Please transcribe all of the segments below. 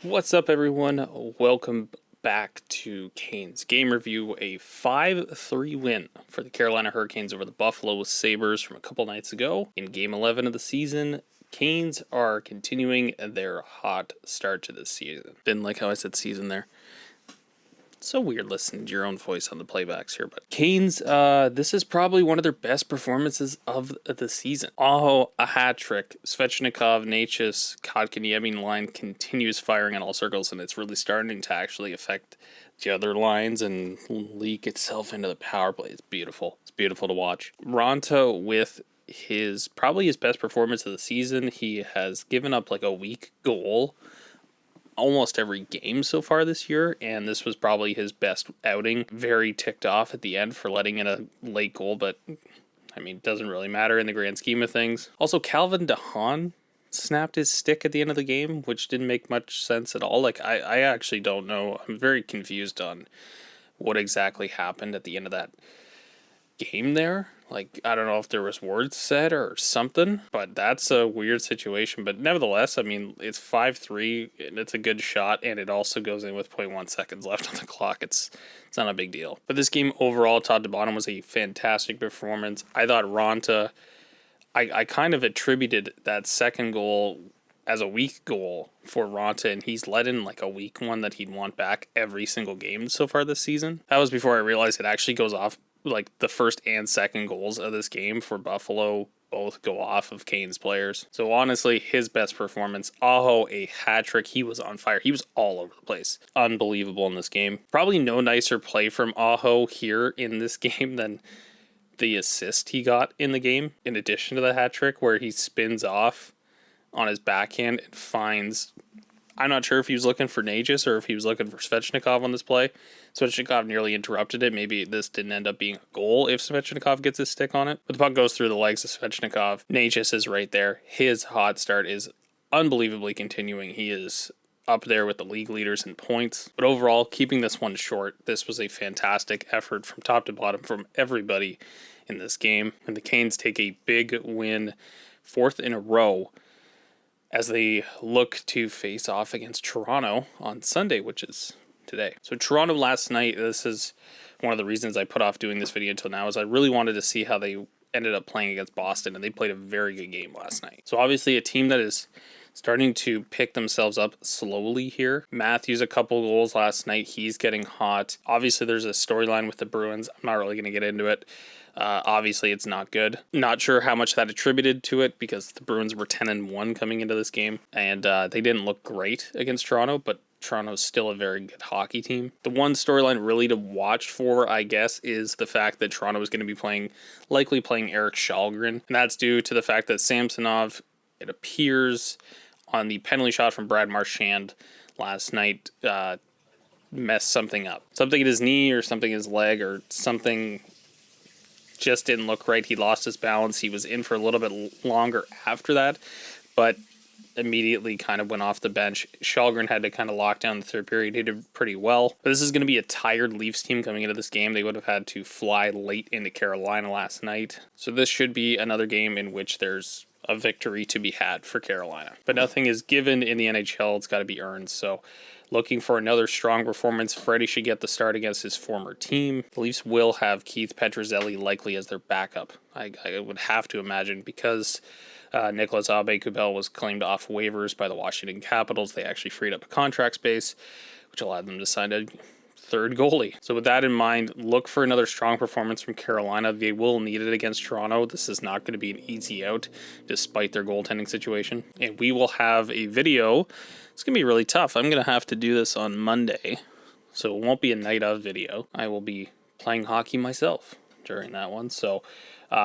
What's up, everyone? Welcome back to Canes Game Review. A 5-3 win for the Carolina Hurricanes over the Buffalo Sabres from a couple nights ago. In Game 11 of the season, Canes are continuing their hot start to this season. Didn't like how I said season there. It's so weird listening to your own voice on the playbacks here, but Canes, this is probably one of their best performances of the season. Aho, a hat trick. Svechnikov, Natchez, Kotkaniemi line continues firing on all circles, and it's really starting to actually affect the other lines and leak itself into the power play. It's beautiful. It's beautiful to watch. Ronto with probably his best performance of the season. He has given up like a weak goal almost every game so far this year, and this was probably his best outing. Very ticked off at the end for letting in a late goal, but I mean, it doesn't really matter in the grand scheme of things. Also, Calvin DeHaan snapped his stick at the end of the game, which didn't make much sense at all. Like, I actually don't know. I'm very confused on what exactly happened at the end of that game there. Like, I don't know if there was words said or something, but that's a weird situation. But nevertheless, I mean, it's 5-3, and it's a good shot, and it also goes in with 0.1 seconds left on the clock. It's not a big deal. But this game overall, top to bottom, was a fantastic performance. I thought Ronta, I kind of attributed that second goal as a weak goal for Ronta, and he's let in like a weak one that he'd want back every single game so far this season. That was before I realized it actually goes off. Like, the first and second goals of this game for Buffalo both go off of Canes players. So honestly, his best performance. Aho, a hat trick. He was on fire. He was all over the place. Unbelievable in this game. Probably no nicer play from Aho here in this game than the assist he got in the game, in addition to the hat trick where he spins off on his backhand and finds... I'm not sure if he was looking for Natchez or if he was looking for Svechnikov on this play. Svechnikov nearly interrupted it. Maybe this didn't end up being a goal if Svechnikov gets his stick on it. But the puck goes through the legs of Svechnikov. Natchez is right there. His hot start is unbelievably continuing. He is up there with the league leaders in points. But overall, keeping this one short, this was a fantastic effort from top to bottom from everybody in this game. And the Canes take a big win, fourth in a row, as they look to face off against Toronto on Sunday, which is today. So Toronto last night, this is one of the reasons I put off doing this video until now, is I really wanted to see how they ended up playing against Boston, and they played a very good game last night. So obviously a team that is starting to pick themselves up slowly here. Matthews, a couple goals last night. He's getting hot. Obviously there's a storyline with the Bruins. I'm not really going to get into it. Obviously, it's not good. Not sure how much that attributed to it because the Bruins were 10-1 coming into this game, and they didn't look great against Toronto, but Toronto's still a very good hockey team. The one storyline really to watch for, I guess, is the fact that Toronto is going to be likely playing Eric Källgren, and that's due to the fact that Samsonov, it appears, on the penalty shot from Brad Marchand last night, messed something up. Something in his knee or something in his leg or something just didn't look right. He lost his balance. He was in for a little bit longer after that, but immediately kind of went off the bench. Källgren had to kind of lock down the third period. He did pretty well. But this is going to be a tired Leafs team coming into this game. They would have had to fly late into Carolina last night. So this should be another game in which there's a victory to be had for Carolina. But nothing is given in the NHL. It's got to be earned. So looking for another strong performance. Freddie should get the start against his former team. The Leafs will have Keith Petruzzelli likely as their backup. I would have to imagine because Nicolas Aube-Kubel was claimed off waivers by the Washington Capitals. They actually freed up a contract space, which allowed them to sign a third goalie. So with that in mind, look for another strong performance from Carolina. They will need it against Toronto. This is not going to be an easy out despite their goaltending situation. And we will have a video. It's going to be really tough. I'm going to have to do this on Monday, so it won't be a night of video. I will be playing hockey myself during that one. So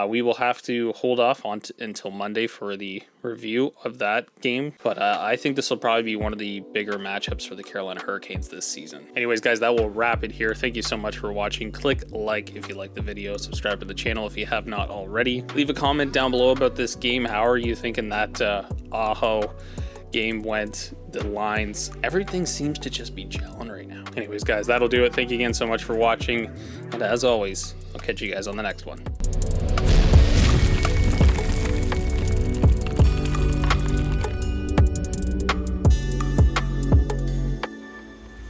we will have to hold off until Monday for the review of that game. But I think this will probably be one of the bigger matchups for the Carolina Hurricanes this season. Anyways, guys, that will wrap it here. Thank you so much for watching. Click like if you like the video. Subscribe to the channel if you have not already. Leave a comment down below about this game. How are you thinking that Aho game went? The lines, everything seems to just be gelling right now. Anyways, guys, that'll do it. Thank you again so much for watching. And as always, I'll catch you guys on the next one.